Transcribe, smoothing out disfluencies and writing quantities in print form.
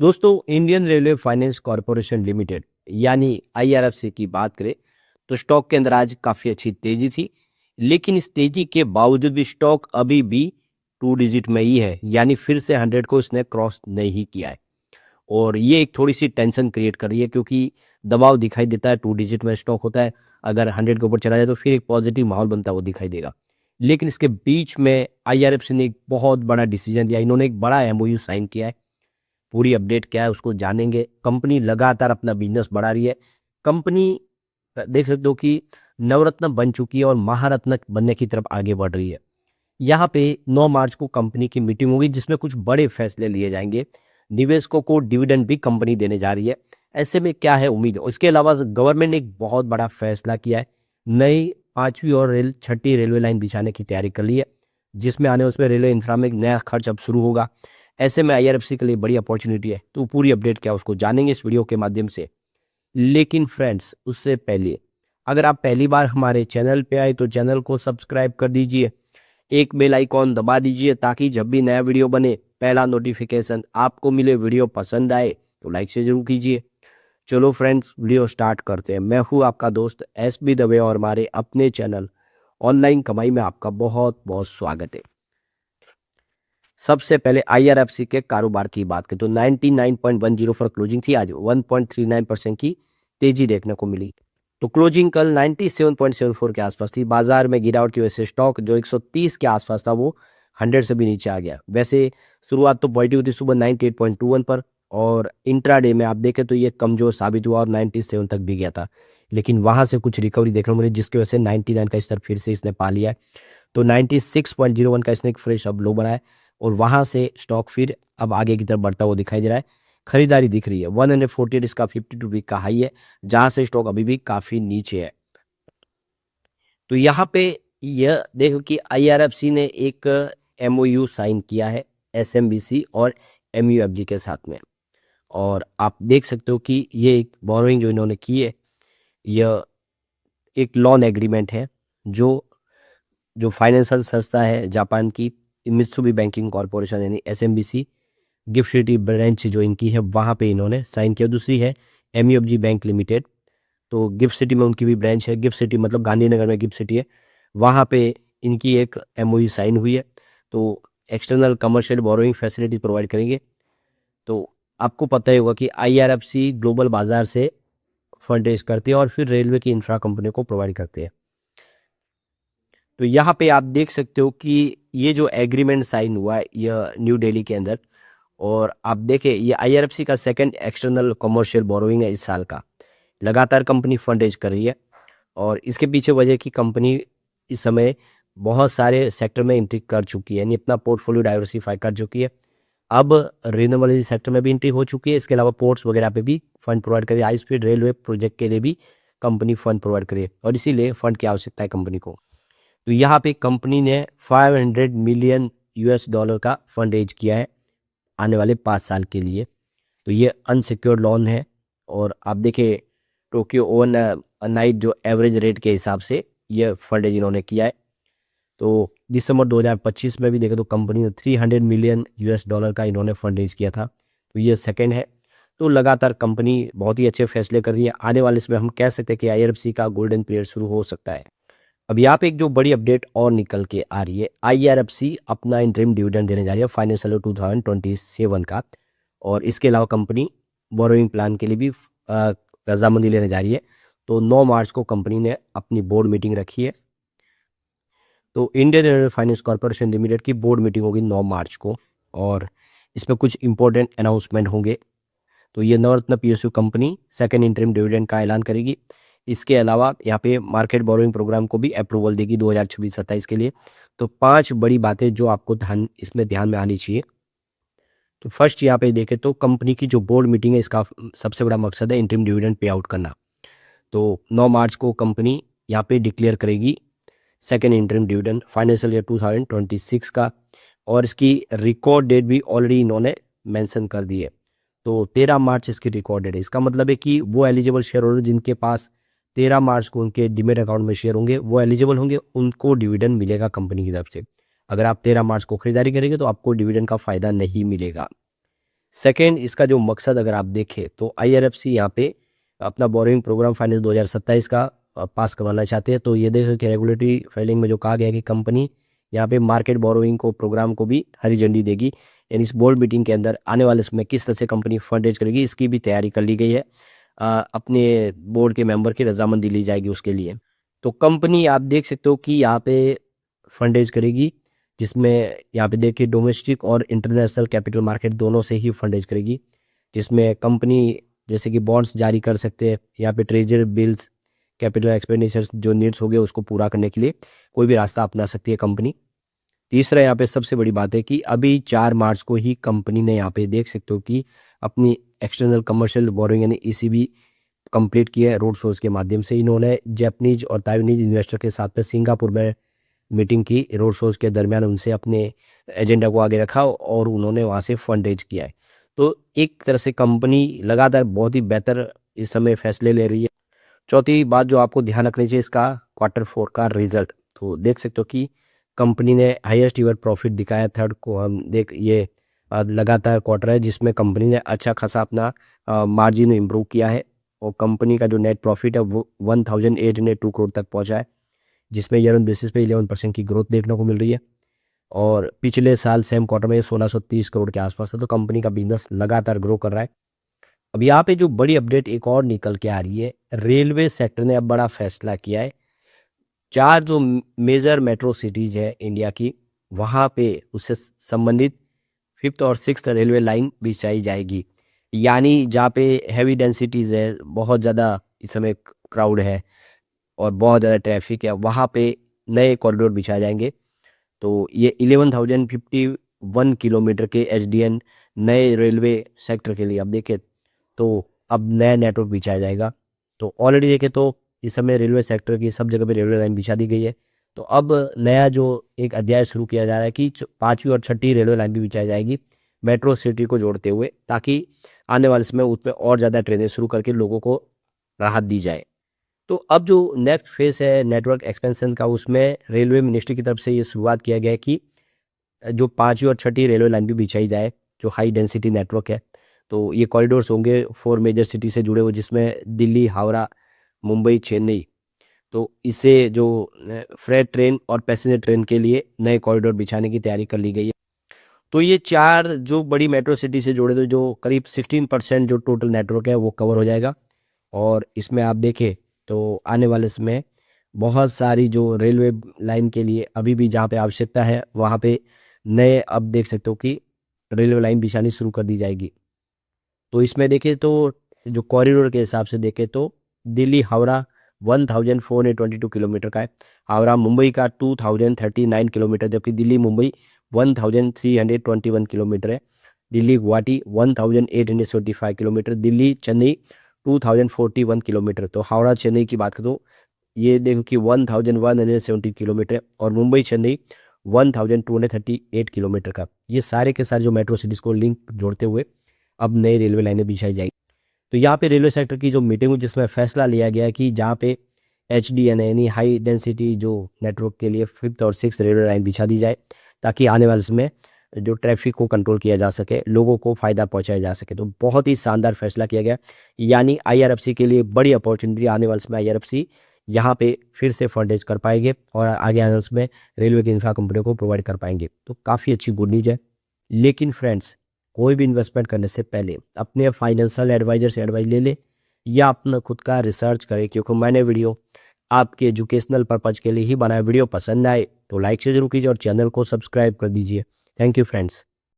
दोस्तों, Indian railway finance corporation limited यानी IRFC की बात करें तो स्टॉक के अंदर आज काफ़ी अच्छी तेज़ी थी। लेकिन इस तेज़ी के बावजूद भी स्टॉक अभी भी 2 डिजिट में ही है, यानी फिर से 100 को इसने क्रॉस नहीं किया है। और ये एक थोड़ी-सी टेंशन क्रिएट कर रही है, क्योंकि दबाव दिखाई देता है, 2 डिजिट में स्टॉक होता है। अगर 100 के ऊपर चला जाए तो फिर एक पॉजिटिव माहौल बनता है, वो दिखाई देगा। लेकिन इसके बीच में आईआरएफसी ने एक बहुत बड़ा डिसीजन लिया, इन्होंने एक बड़ा एमओयू साइन किया है। पूरी अपडेट क्या है उसको जानेंगे। कंपनी लगातार अपना बिजनेस बढ़ा रही है। कंपनी देख सकते हो कि नवरत्न बन चुकी है और महारत्न बनने की तरफ आगे बढ़ रही है। यहाँ पे 9 मार्च को कंपनी की मीटिंग होगी, जिसमें कुछ बड़े फैसले लिए जाएंगे। निवेशकों को डिविडेंड भी कंपनी देने जा रही है। ऐसे में क्या है उम्मीद। इसके अलावा गवर्नमेंट ने एक बहुत बड़ा फैसला किया है। नई 5वीं और छठी रेलवे लाइन बिछाने की तैयारी कर ली है, जिसमें आने उसमें रेलवे इंफ्रा में एक नया खर्च अब शुरू होगा। ऐसे में आईआरएफसी के लिए बड़ी अपॉर्चुनिटी है। तो पूरी अपडेट क्या है उसको जानेंगे इस वीडियो के माध्यम से। लेकिन फ्रेंड्स, उससे पहले अगर आप पहली बार हमारे चैनल पे आए तो चैनल को सब्सक्राइब कर दीजिए, एक बेल आइकॉन दबा दीजिए, ताकि जब भी नया वीडियो बने पहला नोटिफिकेशन आपको मिले। वीडियो पसंद आए तो लाइक से जरूर कीजिए। चलो फ्रेंड्स, वीडियो स्टार्ट करते हैं। मैं हूँ आपका दोस्त एसबी दवे और हमारे अपने चैनल ऑनलाइन कमाई में आपका बहुत बहुत स्वागत है। सबसे पहले आईआरएफसी के कारोबार की बात करें तो 99.10 पर क्लोजिंग थी। आज 1.39% की तेजी देखने को मिली। तो क्लोजिंग कल 97.74 के आसपास थी। बाजार में गिरावट की वजह से स्टॉक जो 130 के आसपास था वो 100 से भी नीचे आ गया। वैसे शुरुआत तो पॉजिटिव थी सुबह 98.21 पर, और इंट्राडे में आप देखें तो ये कमजोर साबित हुआ और 97 तक भी गया था। लेकिन वहां से कुछ रिकवरी देखने को मिली, जिसकी वजह से 99 का स्तर फिर से इसने पा लिया है। तो 96.01 का इसने एक फ्रेश अब लो बनाया, और वहां से स्टॉक फिर अब आगे की तरफ बढ़ता हुआ दिखाई दे रहा है। खरीदारी दिख रही है। 148 इसका 52 वीक का हाई है, जहां से स्टॉक अभी भी काफी नीचे है। तो यहाँ पे यह देखो कि आईआरएफसी ने एक एमओयू साइन किया है एसएमबीसी और एमयूएफजी के साथ में। और आप देख सकते हो कि ये एक बोरोइंग जो इन्होंने की है, यह एक लोन एग्रीमेंट है। जो जो फाइनेंशियल संस्था है जापान की मित्सुबी बैंकिंग कॉर्पोरेशन यानी एसएमबीसी गिफ्ट सिटी ब्रांच जो इनकी है, वहाँ पे इन्होंने साइन किया। दूसरी है एमयूएफजी बैंक लिमिटेड। तो गिफ्ट सिटी में उनकी भी ब्रांच है। गिफ्ट सिटी मतलब गांधीनगर में गिफ्ट सिटी है, वहाँ पे इनकी एक एमओयू साइन हुई है। तो external commercial borrowing facility provide करेंगे। तो आपको पता ही होगा कि आईआरएफसी ग्लोबल बाजार से फंड रेज करती है और फिर रेलवे की इंफ्रा कंपनी को प्रोवाइड करती है। तो यहाँ पे आप देख सकते हो कि ये जो एग्रीमेंट साइन हुआ है यह न्यू दिल्ली के अंदर, और आप देखें ये आईआरएफसी का सेकंड एक्सटर्नल कमर्शियल बोरोइंग है इस साल का। लगातार कंपनी फंड रेज कर रही है, और इसके पीछे वजह की कंपनी इस समय बहुत सारे सेक्टर में एंट्री कर चुकी है, यानी अपना पोर्टफोलियो डाइवर्सिफाई कर चुकी है। अब रिन्यूएबल एनर्जी सेक्टर में भी एंट्री हो चुकी है। इसके अलावा पोर्ट्स वगैरह पे भी फंड प्रोवाइड करिए। हाई स्पीड रेलवे प्रोजेक्ट के लिए भी कंपनी फंड प्रोवाइड करिए, और इसीलिए फंड की आवश्यकता है कंपनी को। तो यहाँ पे कंपनी ने 500 मिलियन यूएस डॉलर का फंड रेज किया है आने वाले 5 साल के लिए। तो ये अनसिक्योर्ड लोन है, और आप देखें टोक्यो ओवन नाइट जो एवरेज रेट के हिसाब से ये फंड रेज इन्होंने किया है। तो दिसंबर 2025 में भी देखें तो कंपनी ने 300 मिलियन यूएस डॉलर का इन्होंने फंड रेज किया था। तो ये सेकेंड है। तो लगातार कंपनी बहुत ही अच्छे फैसले कर रही है। आने वाले इसमें हम कह सकते हैं कि आईआरएफसी का गोल्डन पीरियड शुरू हो सकता है। अब यहाँ पे एक जो बड़ी अपडेट और निकल के आ रही है, आईआरएफसी अपना इंटरिम डिविडेंड देने जा रही है फाइनेंशियल 2027 का। और इसके अलावा कंपनी बोरोइंग प्लान के लिए भी रजामंदी लेने जा रही है। तो 9 मार्च को कंपनी ने अपनी बोर्ड मीटिंग रखी है। तो Indian railway finance corporation limited की बोर्ड मीटिंग होगी 9 मार्च को, और इसमें कुछ इंपॉर्टेंट अनाउंसमेंट होंगे। तो ये Navratna PSU company second interim dividend का ऐलान करेगी। इसके अलावा यहाँ पे मार्केट बोरोइंग प्रोग्राम को भी अप्रूवल देगी 2026-27 के लिए। तो 5 बड़ी बातें जो आपको ध्यान में आनी चाहिए। तो फर्स्ट यहाँ पे देखें तो कंपनी की जो बोर्ड मीटिंग है, इसका सबसे बड़ा मकसद है इंटरिम डिविडेंड पे आउट करना। तो 9 मार्च को कंपनी यहाँ पे डिक्लेयर करेगी second interim dividend financial year 2026 का, और इसकी रिकॉर्ड डेट भी ऑलरेडी इन्होंने मेंशन कर दी है। तो 13 मार्च इसकी रिकॉर्ड डेट है। इसका मतलब है कि वो एलिजिबल शेयर होल्डर जिनके पास 13 मार्च को उनके डीमेट अकाउंट में शेयर होंगे, वो एलिजिबल होंगे, उनको डिविडेंड मिलेगा कंपनी की तरफ से। अगर आप 13 मार्च को खरीदारी करेंगे तो आपको डिविडेंड का फायदा नहीं मिलेगा। सेकंड, इसका जो मकसद अगर आप देखें तो IRFC यहाँ पे अपना बोरिंग प्रोग्राम फाइनेंस 2027 का पास करवाना चाहते हैं। तो ये देखो कि रेगुलेटरी फाइलिंग में जो कहा गया है कि कंपनी यहाँ पे मार्केट बोरोइंग को प्रोग्राम को भी हरी झंडी देगी। यानी इस बोर्ड मीटिंग के अंदर आने वाले समय किस तरह से कंपनी फंड रेज करेगी इसकी भी तैयारी कर ली गई है। अपने बोर्ड के मेंबर की रजामंदी ली जाएगी उसके लिए। तो कंपनी आप देख सकते हो कि यहाँ पे फंड रेज करेगी, जिसमें यहाँ पे देखिए डोमेस्टिक और इंटरनेशनल कैपिटल मार्केट दोनों से ही फंड रेज करेगी, जिसमें कंपनी जैसे कि बॉन्ड्स जारी कर सकते हैं, यहाँ पे ट्रेजरी बिल्स, कैपिटल एक्सपेंडिचर्स जो नीड्स हो गए उसको पूरा करने के लिए कोई भी रास्ता अपना सकती है कंपनी। तीसरा यहाँ पे सबसे बड़ी बात है कि अभी 4 मार्च को ही कंपनी ने यहाँ पे देख सकते हो कि अपनी एक्सटर्नल कमर्शियल बोरोइंग यानी ECB कंप्लीट किया है रोड शोज़ के माध्यम से। इन्होंने जापानीज और ताइवानीज इन्वेस्टर के साथ में सिंगापुर में मीटिंग की, रोड शोज़ के दरमियान उनसे अपने एजेंडा को आगे रखा और उन्होंने वहाँ से फंड रेज किया है। तो एक तरह से कंपनी लगातार बहुत ही बेहतर इस समय फैसले ले रही है। चौथी बात जो आपको ध्यान रखनी चाहिए, इसका Q4 का रिजल्ट। तो देख सकते हो कि कंपनी ने हाईएस्ट ईवर प्रॉफिट दिखाया। थर्ड को हम देख ये लगातार क्वार्टर है जिसमें कंपनी ने अच्छा खासा अपना मार्जिन इम्प्रूव किया है और कंपनी का जो नेट प्रॉफिट है वो 1802 करोड़ तक पहुंचा है, जिसमें ईयर ऑन बेसिस पे 11% की ग्रोथ देखने को मिल रही है और पिछले साल सेम क्वार्टर में 1630 करोड़ के आसपास था। तो कंपनी का बिजनेस लगातार ग्रो कर रहा है। अब यहाँ पे जो बड़ी अपडेट एक और निकल के आ रही है, रेलवे सेक्टर ने अब बड़ा फैसला किया है। 4 जो मेजर मेट्रो सिटीज़ है इंडिया की, वहाँ पे उससे संबंधित 5th और 6th रेलवे लाइन बिछाई जाएगी। यानी जहाँ पे हैवी डेंसिटीज़ है, बहुत ज़्यादा इस समय क्राउड है और बहुत ज़्यादा ट्रैफिक है, वहाँ पे नए कॉरिडोर बिछाए जाएंगे। तो ये 11,051 किलोमीटर के SDN नए रेलवे सेक्टर के लिए अब देखें तो अब नया नेटवर्क बिछाया जाएगा। तो ऑलरेडी देखें तो इस समय रेलवे सेक्टर की सब जगह पे रेलवे लाइन बिछा दी गई है। तो अब नया जो एक अध्याय शुरू किया जा रहा है कि 5वीं और 6ठी रेलवे लाइन भी बिछाई जाएगी मेट्रो सिटी को जोड़ते हुए, ताकि आने वाले समय उसमें और ज़्यादा ट्रेनें शुरू करके लोगों को राहत दी जाए। तो अब जो नेक्स्ट फेज है नेटवर्क एक्सपेंशन का, उसमें रेलवे मिनिस्ट्री की तरफ से ये शुरुआत किया गया है कि जो 5वीं और 6ठी रेलवे लाइन भी बिछाई जाए, जो हाई डेंसिटी नेटवर्क है। तो ये कॉरिडोर्स होंगे 4 मेजर सिटी से जुड़े हुए, जिसमें दिल्ली, हावड़ा, मुंबई, चेन्नई। तो इससे जो फ्रेट ट्रेन और पैसेंजर ट्रेन के लिए नए कॉरिडोर बिछाने की तैयारी कर ली गई है। तो ये 4 जो बड़ी मेट्रो सिटी से जुड़े तो जो करीब 16% जो टोटल नेटवर्क है वो कवर हो जाएगा। और इसमें आप देखें तो आने वाले समय बहुत सारी जो रेलवे लाइन के लिए अभी भी जहाँ पे आवश्यकता है वहाँ पे नए अब देख सकते हो कि रेलवे लाइन बिछानी शुरू कर दी जाएगी। तो इसमें देखें तो जो कॉरिडोर के हिसाब से देखें तो दिल्ली हावड़ा 1422 किलोमीटर का है, हावड़ा मुंबई का 2039 किलोमीटर, जबकि दिल्ली मुंबई 1321 किलोमीटर है, दिल्ली गुवाहाटी 1875 किलोमीटर, दिल्ली चेन्नई 2041 किलोमीटर। तो हावड़ा चेन्नई की बात करें तो ये देखो कि 1170 किलोमीटर और मुंबई चेन्नई 1238 किलोमीटर का। ये सारे के सारे जो मेट्रो सिटीज़ को लिंक जोड़ते हुए अब नई रेलवे लाइनें बिछाई जाएगी। तो यहाँ पे रेलवे सेक्टर की जो मीटिंग हुई जिसमें फैसला लिया गया कि जहाँ पे HDN यानी हाई डेंसिटी जो नेटवर्क के लिए 5th और 6th रेलवे लाइन बिछा दी जाए, ताकि आने वाले समय जो ट्रैफिक को कंट्रोल किया जा सके, लोगों को फ़ायदा पहुँचाया जा सके। तो बहुत ही शानदार फैसला किया गया, यानी IRFC के लिए बड़ी अपॉर्चुनिटी आने वाले समय। IRFC यहाँ पे फिर से फंड रेज कर पाएंगे और आगे आने वाले समय रेलवे की इंफ्रा कंपनियों को प्रोवाइड कर पाएंगे। तो काफ़ी अच्छी गुड न्यूज़ है। लेकिन फ्रेंड्स, कोई भी इन्वेस्टमेंट करने से पहले अपने फाइनेंशियल एडवाइजर से एडवाइस ले ले या अपना खुद का रिसर्च करें, क्योंकि मैंने वीडियो आपके एजुकेशनल पर्पज़ के लिए ही बनाया। वीडियो पसंद आए तो लाइक से जरूर कीजिए और चैनल को सब्सक्राइब कर दीजिए। Thank you friends.